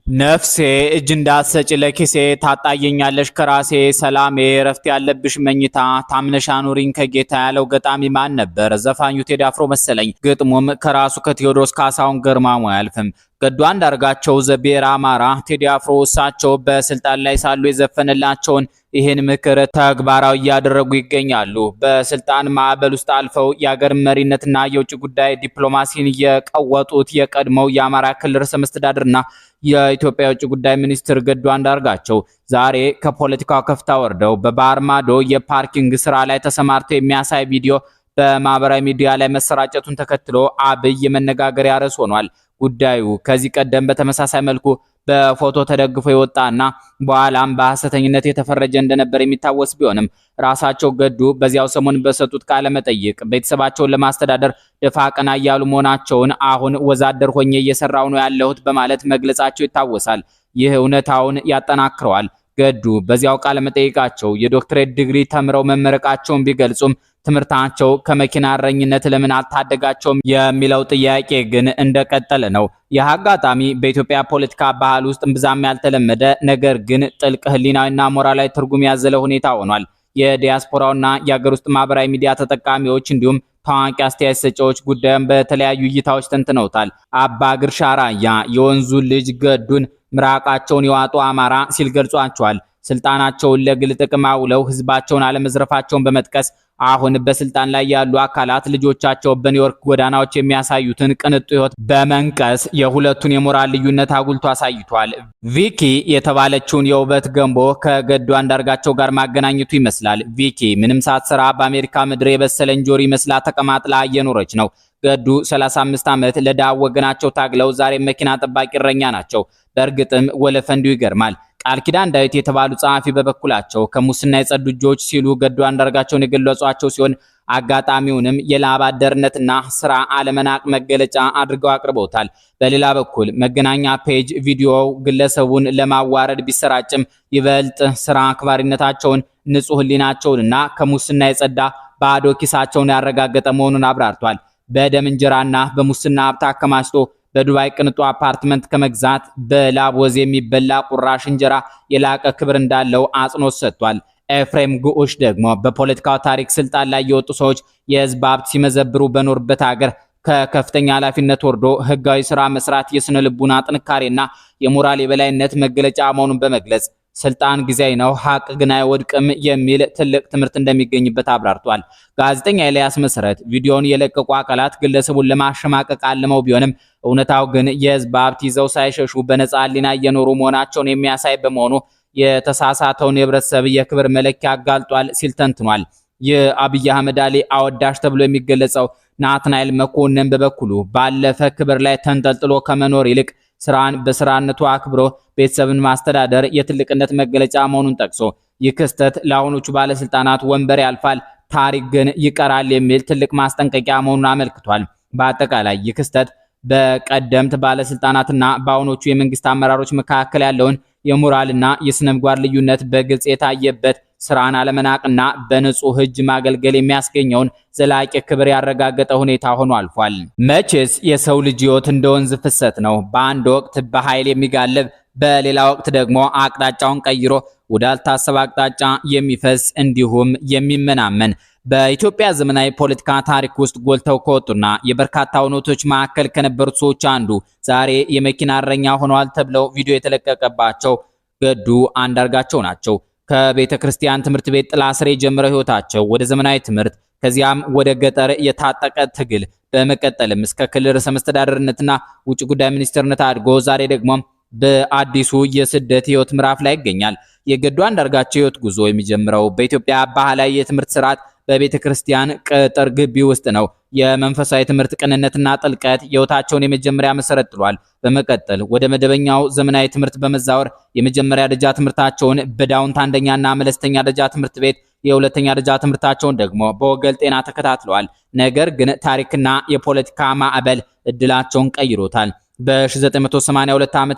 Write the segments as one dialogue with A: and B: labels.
A: ነፍሴ እጅ እንዳትሰጪ ለኪሴ ታጣየኛለሽ ከራሴ ሰላሜ ረፍት ያለብሽ መኝታ ታምነሽ አኑሪኝ ከጌታ ያለው ገጣሚ ማን ነበር? ዘፋኙ ቴዲ አፍሮ መሰለኝ። ግጥሙም ከራሱ ከቴዎድሮስ ካሳሁን ገርማሞ አያልፍም። ገዱ አንዳርጋቸው ዘብሔረ አማራ ቴዲ አፍሮ እሳቸው በስልጣን ላይ ሳሉ የዘፈነላቸውን ይህን ምክር ተግባራዊ እያደረጉ ይገኛሉ። በስልጣን ማዕበል ውስጥ አልፈው የአገር መሪነትና የውጭ ጉዳይ ዲፕሎማሲን የቀወጡት የቀድሞው የአማራ ክልል ርዕሰ መስተዳድርና የኢትዮጵያ የውጭ ጉዳይ ሚኒስትር ገዱ አንዳርጋቸው ዛሬ ከፖለቲካው ከፍታ ወርደው በባህር ማዶ የፓርኪንግ ስራ ላይ ተሰማርተው የሚያሳይ ቪዲዮ በማህበራዊ ሚዲያ ላይ መሰራጨቱን ተከትሎ አብይ መነጋገሪያ ርዕስ ሆኗል። ጉዳዩ ከዚህ ቀደም በተመሳሳይ መልኩ በፎቶ ተደግፎ የወጣና በኋላም በሐሰተኝነት የተፈረጀ እንደነበር የሚታወስ ቢሆንም ራሳቸው ገዱ በዚያው ሰሞን በሰጡት ቃለ መጠይቅ ቤተሰባቸውን ለማስተዳደር ደፋ ቀና እያሉ መሆናቸውን አሁን ወዛደር ሆኜ እየሰራው ነው ያለሁት በማለት መግለጻቸው ይታወሳል። ይህ እውነታውን ያጠናክረዋል። ገዱ በዚያው ቃለ መጠይቃቸው የዶክትሬት ዲግሪ ተምረው መመረቃቸውን ቢገልጹም ትምህርታቸው ከመኪና እረኝነት ለምን አልታደጋቸውም የሚለው ጥያቄ ግን እንደቀጠለ ነው። ይህ አጋጣሚ በኢትዮጵያ ፖለቲካ ባህል ውስጥ እምብዛም ያልተለመደ ነገር ግን ጥልቅ ህሊናዊና ሞራላዊ ትርጉም ያዘለ ሁኔታ ሆኗል። የዲያስፖራውና የሀገር ውስጥ ማህበራዊ ሚዲያ ተጠቃሚዎች እንዲሁም ታዋቂ አስተያየት ሰጪዎች ጉዳዩን በተለያዩ እይታዎች ተንትነውታል። አባ ግርሻ ራያ የወንዙ ልጅ ገዱን ምራቃቸውን የዋጡ አማራ ሲል ገልጿቸዋል። ስልጣናቸውን ለግል ጥቅም አውለው ህዝባቸውን አለመዝረፋቸውን በመጥቀስ አሁን በስልጣን ላይ ያሉ አካላት ልጆቻቸው በኒውዮርክ ጎዳናዎች የሚያሳዩትን ቅንጡ ህይወት በመንቀስ የሁለቱን የሞራል ልዩነት አጉልቶ አሳይቷል። ቪኪ የተባለችውን የውበት ገንቦ ከገዱ አንዳርጋቸው ጋር ማገናኘቱ ይመስላል። ቪኪ ምንም ሳትሰራ በአሜሪካ ምድር የበሰለ እንጆሪ መስላ ተቀማጥላ እየኖረች ነው። ገዱ 35 ዓመት ለድሃ ወገናቸው ታግለው ዛሬ መኪና ጠባቂ እረኛ ናቸው። በእርግጥም ወለፈንዱ ይገርማል። ቃል ኪዳን ዳዊት የተባሉ ጸሐፊ በበኩላቸው ከሙስና የጸዱ እጆች ሲሉ ገዱ አንዳርጋቸውን የገለጿቸው ሲሆን አጋጣሚውንም የላብ አደርነትና ስራ አለመናቅ መገለጫ አድርገው አቅርበውታል። በሌላ በኩል መገናኛ ፔጅ ቪዲዮው ግለሰቡን ለማዋረድ ቢሰራጭም ይበልጥ ስራ አክባሪነታቸውን ንጹህ ህሊናቸውንና ከሙስና የጸዳ ባዶ ኪሳቸውን ያረጋገጠ መሆኑን አብራርቷል። በደም እንጀራና በሙስና ሀብት አከማችቶ በዱባይ ቅንጡ አፓርትመንት ከመግዛት በላብ ወዝ የሚበላ ቁራሽ እንጀራ የላቀ ክብር እንዳለው አጽንኦት ሰጥቷል። ኤፍሬም ጉዑሽ ደግሞ በፖለቲካው ታሪክ ስልጣን ላይ የወጡ ሰዎች የህዝብ ሀብት ሲመዘብሩ በኖርበት ሀገር ከከፍተኛ ኃላፊነት ወርዶ ህጋዊ ስራ መስራት የስነ ልቡና ጥንካሬና የሞራል የበላይነት መገለጫ መሆኑን በመግለጽ ስልጣን ጊዜያዊ ነው፣ ሀቅ ግን አይወድቅም የሚል ትልቅ ትምህርት እንደሚገኝበት አብራርቷል። ጋዜጠኛ ኤልያስ መሰረት ቪዲዮውን የለቀቁ አካላት ግለሰቡን ለማሸማቀቅ አልመው ቢሆንም እውነታው ግን የህዝብ ሀብት ይዘው ሳይሸሹ በነፃ ህሊና እየኖሩ መሆናቸውን የሚያሳይ በመሆኑ የተሳሳተውን የህብረተሰብ የክብር መለኪያ አጋልጧል ሲል ተንትኗል። የአብይ አህመድ አሊ አወዳሽ ተብሎ የሚገለጸው ናትናኤል መኮንን በበኩሉ ባለፈ ክብር ላይ ተንጠልጥሎ ከመኖር ይልቅ ስራን በስራነቱ አክብሮ ቤተሰብን ማስተዳደር የትልቅነት መገለጫ መሆኑን ጠቅሶ ይህ ክስተት ለአሁኖቹ ባለስልጣናት ወንበር ያልፋል፣ ታሪክ ግን ይቀራል የሚል ትልቅ ማስጠንቀቂያ መሆኑን አመልክቷል። በአጠቃላይ ይህ ክስተት በቀደምት ባለስልጣናትና በአሁኖቹ የመንግስት አመራሮች መካከል ያለውን የሞራልና የስነ ምግባር ልዩነት በግልጽ የታየበት ስራን አለመናቅና በንጹህ እጅ ማገልገል የሚያስገኘውን ዘላቂ ክብር ያረጋገጠ ሁኔታ ሆኖ አልፏል። መቼስ የሰው ልጅ ህይወት እንደ ወንዝ ፍሰት ነው። በአንድ ወቅት በኃይል የሚጋለብ በሌላ ወቅት ደግሞ አቅጣጫውን ቀይሮ ወዳልታሰበ አቅጣጫ የሚፈስ እንዲሁም የሚመናመን በኢትዮጵያ ዘመናዊ ፖለቲካ ታሪክ ውስጥ ጎልተው ከወጡና የበርካታ እውነቶች ማዕከል ከነበሩት ሰዎች አንዱ ዛሬ የመኪና እረኛ ሆነዋል ተብለው ቪዲዮ የተለቀቀባቸው ገዱ አንዳርጋቸው ናቸው። ከቤተ ክርስቲያን ትምህርት ቤት ጥላ ስር የጀመረው ህይወታቸው ወደ ዘመናዊ ትምህርት ከዚያም ወደ ገጠር የታጠቀ ትግል በመቀጠልም እስከ ክልል ርዕሰ መስተዳድርነትና ውጭ ጉዳይ ሚኒስትርነት አድጎ ዛሬ ደግሞ በአዲሱ የስደት ህይወት ምዕራፍ ላይ ይገኛል። የገዱ አንዳርጋቸው ህይወት ጉዞ የሚጀምረው በኢትዮጵያ ባህላዊ የትምህርት ስርዓት በቤተ ክርስቲያን ቅጥር ግቢ ውስጥ ነው። የመንፈሳዊ ትምህርት ቅንነትና ጥልቀት የህይወታቸውን የመጀመሪያ መሰረት ጥሏል። በመቀጠል ወደ መደበኛው ዘመናዊ ትምህርት በመዛወር የመጀመሪያ ደረጃ ትምህርታቸውን በዳውንት አንደኛና መለስተኛ ደረጃ ትምህርት ቤት፣ የሁለተኛ ደረጃ ትምህርታቸውን ደግሞ በወገል ጤና ተከታትለዋል። ነገር ግን ታሪክና የፖለቲካ ማዕበል እድላቸውን ቀይሮታል። በ1982 ዓ.ም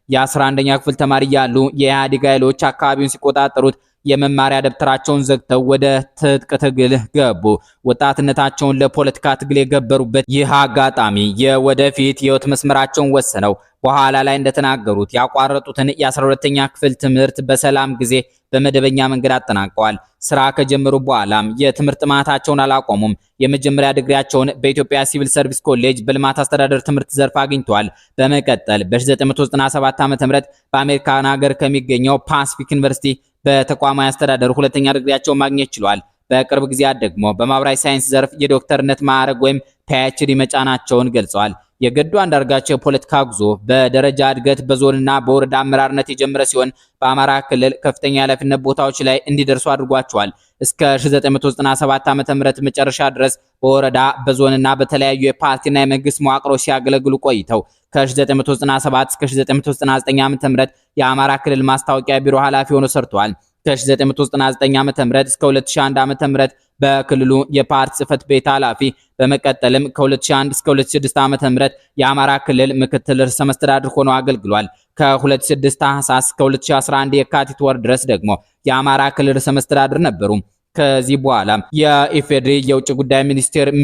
A: የ11ኛ ክፍል ተማሪ ያሉ የኢህአዴግ ኃይሎች አካባቢውን ሲቆጣጠሩት የመማሪያ ደብተራቸውን ዘግተው ወደ ትጥቅ ትግል ገቡ። ወጣትነታቸውን ለፖለቲካ ትግል የገበሩበት ይህ አጋጣሚ የወደፊት ህይወት መስመራቸውን ወሰነው። በኋላ ላይ እንደተናገሩት ያቋረጡትን የ12ኛ ክፍል ትምህርት በሰላም ጊዜ በመደበኛ መንገድ አጠናቀዋል። ስራ ከጀመሩ በኋላም የትምህርት ጥማታቸውን አላቆሙም። የመጀመሪያ ዲግሪያቸውን በኢትዮጵያ ሲቪል ሰርቪስ ኮሌጅ በልማት አስተዳደር ትምህርት ዘርፍ አግኝተዋል። በመቀጠል በ1997 ዓ.ም በአሜሪካን ሀገር ከሚገኘው ፓሲፊክ ዩኒቨርሲቲ በተቋማዊ አስተዳደር ሁለተኛ ዲግሪያቸውን ማግኘት ችሏል። በቅርብ ጊዜያት ደግሞ በማህበራዊ ሳይንስ ዘርፍ የዶክተርነት ማዕረግ ወይም ፒኤችዲ መጫናቸውን ገልጸዋል። የገዱ አንዳርጋቸው የፖለቲካ ጉዞ በደረጃ እድገት በዞንና በወረዳ አመራርነት የጀመረ ሲሆን በአማራ ክልል ከፍተኛ ኃላፊነት ቦታዎች ላይ እንዲደርሱ አድርጓቸዋል። እስከ 1997 ዓ.ም መጨረሻ ድረስ በወረዳ በዞንና በተለያዩ የፓርቲና የመንግስት መዋቅሮች ሲያገለግሉ ቆይተው ከ1997 እስከ 1999 ዓ.ም የአማራ ክልል ማስታወቂያ ቢሮ ኃላፊ ሆነው ሰርተዋል። ከ1999 ዓ.ም እስከ 2001 ዓ.ም በክልሉ የፓርቲ ጽህፈት ቤት ኃላፊ በመቀጠልም ከ2001 እስከ 2006 ዓ.ም የአማራ ክልል ምክትል ርዕሰ መስተዳድር ሆነው አገልግሏል። ከ2006 ታህሳስ እስከ 2011 የካቲት ወር ድረስ ደግሞ የአማራ ክልል ርዕሰ መስተዳድር ነበሩ። ከዚህ በኋላ የኢፌዴሪ የውጭ ጉዳይ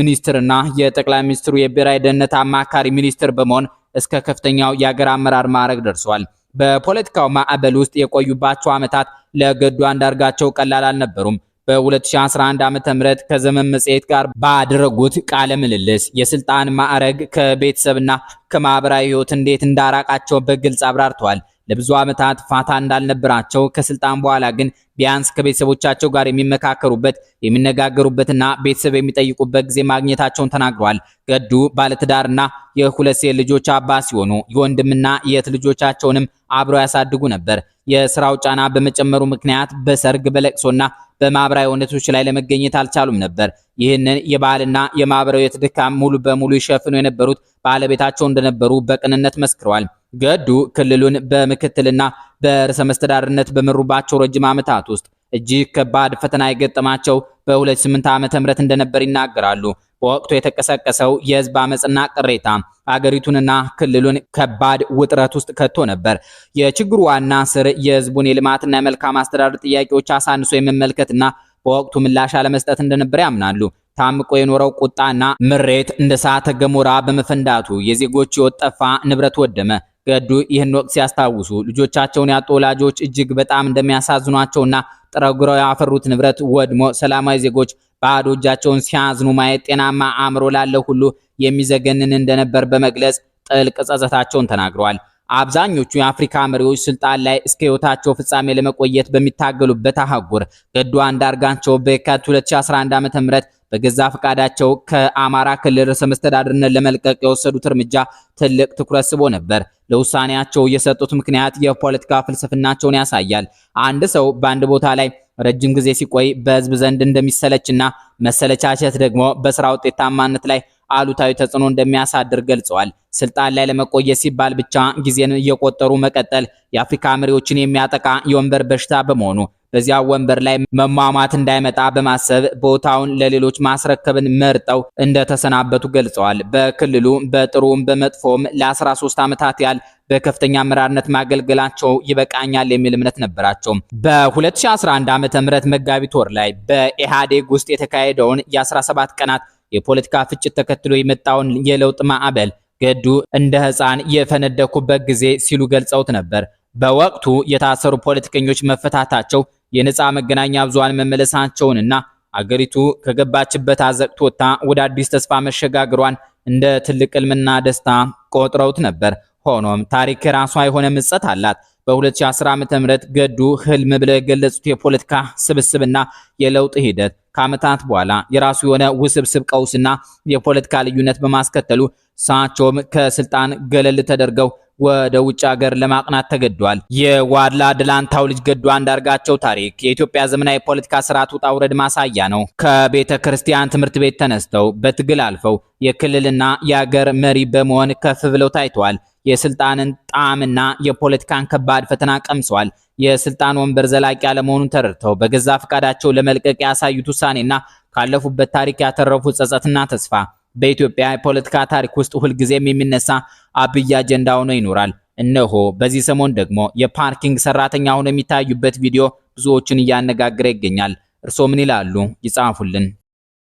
A: ሚኒስትርና የጠቅላይ ሚኒስትሩ የብሔራዊ ደህንነት አማካሪ ሚኒስትር በመሆን እስከ ከፍተኛው የሀገር አመራር ማዕረግ ደርሰዋል። በፖለቲካው ማዕበል ውስጥ የቆዩባቸው ዓመታት ለገዱ አንዳርጋቸው ቀላል አልነበሩም። በ2011 ዓ.ም ከዘመን መጽሔት ጋር ባደረጉት ቃለ ምልልስ የስልጣን ማዕረግ ከቤተሰብና ከማህበራዊ ህይወት እንዴት እንዳራቃቸው በግልጽ አብራርተዋል። ለብዙ ዓመታት ፋታ እንዳልነበራቸው ከስልጣን በኋላ ግን ቢያንስ ከቤተሰቦቻቸው ጋር የሚመካከሩበት የሚነጋገሩበትና ቤተሰብ የሚጠይቁበት ጊዜ ማግኘታቸውን ተናግረዋል። ገዱ ባለትዳርና የሁለት ሴት ልጆች አባት ሲሆኑ የወንድምና የእህት ልጆቻቸውንም አብረው ያሳድጉ ነበር። የስራው ጫና በመጨመሩ ምክንያት በሰርግ በለቅሶና በማህበራዊ ሁነቶች ላይ ለመገኘት አልቻሉም ነበር። ይህንን የባህልና የማህበራዊ ድካም ሙሉ በሙሉ ይሸፍኑ የነበሩት ባለቤታቸው እንደነበሩ በቅንነት መስክረዋል። ገዱ ክልሉን በምክትልና በርዕሰ መስተዳድርነት በመሩባቸው ረጅም ዓመታት ውስጥ እጅግ ከባድ ፈተና የገጠማቸው በ2008 ዓ.ም እንደነበር ይናገራሉ። በወቅቱ የተቀሰቀሰው የህዝብ አመጽና ቅሬታ አገሪቱንና ክልሉን ከባድ ውጥረት ውስጥ ከቶ ነበር። የችግሩ ዋና ስር የህዝቡን የልማትና የመልካም አስተዳደር ጥያቄዎች አሳንሶ የመመልከትና በወቅቱ ምላሽ አለመስጠት እንደነበር ያምናሉ። ታምቆ የኖረው ቁጣና ምሬት እንደ እሳተ ገሞራ በመፈንዳቱ የዜጎች ህይወት ጠፋ፣ ንብረት ወደመ። ገዱ ይህን ወቅት ሲያስታውሱ ልጆቻቸውን ያጡ ወላጆች እጅግ በጣም እንደሚያሳዝኗቸውና ጥረግረው ያፈሩት ንብረት ወድሞ ሰላማዊ ዜጎች ባዶ እጃቸውን ሲያዝኑ ማየት ጤናማ አእምሮ ላለው ሁሉ የሚዘገንን እንደነበር በመግለጽ ጥልቅ ጸጸታቸውን ተናግረዋል። አብዛኞቹ የአፍሪካ መሪዎች ስልጣን ላይ እስከ ህይወታቸው ፍጻሜ ለመቆየት በሚታገሉበት አህጉር ገዱ አንዳርጋቸው በየካቲት 2011 ዓ.ም በገዛ ፈቃዳቸው ከአማራ ክልል ርዕሰ መስተዳድርነት ለመልቀቅ የወሰዱት እርምጃ ትልቅ ትኩረት ስቦ ነበር። ለውሳኔያቸው የሰጡት ምክንያት የፖለቲካ ፍልስፍናቸውን ያሳያል። አንድ ሰው በአንድ ቦታ ላይ ረጅም ጊዜ ሲቆይ በህዝብ ዘንድ እንደሚሰለችና መሰለቻቸት ደግሞ በስራ ውጤታማነት ላይ አሉታዊ ተጽዕኖ እንደሚያሳድር ገልጸዋል። ስልጣን ላይ ለመቆየት ሲባል ብቻ ጊዜን እየቆጠሩ መቀጠል የአፍሪካ መሪዎችን የሚያጠቃ የወንበር በሽታ በመሆኑ በዚያ ወንበር ላይ መሟሟት እንዳይመጣ በማሰብ ቦታውን ለሌሎች ማስረከብን መርጠው እንደተሰናበቱ ገልጸዋል። በክልሉ በጥሩም በመጥፎም ለ13 ዓመታት ያህል በከፍተኛ አመራርነት ማገልገላቸው ይበቃኛል የሚል እምነት ነበራቸው። በ2011 ዓ.ም መጋቢት ወር ላይ በኢህአዴግ ውስጥ የተካሄደውን የ17 ቀናት የፖለቲካ ፍጭት ተከትሎ የመጣውን የለውጥ ማዕበል ገዱ እንደ ህፃን የፈነደኩበት ጊዜ ሲሉ ገልጸውት ነበር። በወቅቱ የታሰሩ ፖለቲከኞች መፈታታቸው፣ የነፃ መገናኛ ብዙሃን መመለሳቸውንና አገሪቱ ከገባችበት አዘቅት ወጥታ ወደ አዲስ ተስፋ መሸጋገሯን እንደ ትልቅ ህልምና ደስታ ቆጥረውት ነበር። ሆኖም ታሪክ የራሷ የሆነ ምጸት አላት። በ2010 ዓ.ም ገዱ ህልም ብለው የገለጹት የፖለቲካ ስብስብና የለውጥ ሂደት ከዓመታት በኋላ የራሱ የሆነ ውስብስብ ቀውስና የፖለቲካ ልዩነት በማስከተሉ እሳቸውም ከስልጣን ገለል ተደርገው ወደ ውጭ ሀገር ለማቅናት ተገደዋል። የዋድላ ድላንታው ልጅ ገዱ አንዳርጋቸው ታሪክ የኢትዮጵያ ዘመናዊ የፖለቲካ ስርዓት ውጣ ውረድ ማሳያ ነው። ከቤተ ክርስቲያን ትምህርት ቤት ተነስተው በትግል አልፈው የክልልና የሀገር መሪ በመሆን ከፍ ብለው ታይተዋል። የስልጣንን ጣዕምና የፖለቲካን ከባድ ፈተና ቀምሰዋል። የስልጣን ወንበር ዘላቂ ያለመሆኑን ተረድተው በገዛ ፈቃዳቸው ለመልቀቅ ያሳዩት ውሳኔና ካለፉበት ታሪክ ያተረፉት ጸጸትና ተስፋ በኢትዮጵያ የፖለቲካ ታሪክ ውስጥ ሁልጊዜም የሚነሳ አብይ አጀንዳ ሆኖ ይኖራል። እነሆ በዚህ ሰሞን ደግሞ የፓርኪንግ ሰራተኛ ሆነው የሚታዩበት ቪዲዮ ብዙዎችን እያነጋገረ ይገኛል። እርስዎ ምን ይላሉ? ይጻፉልን።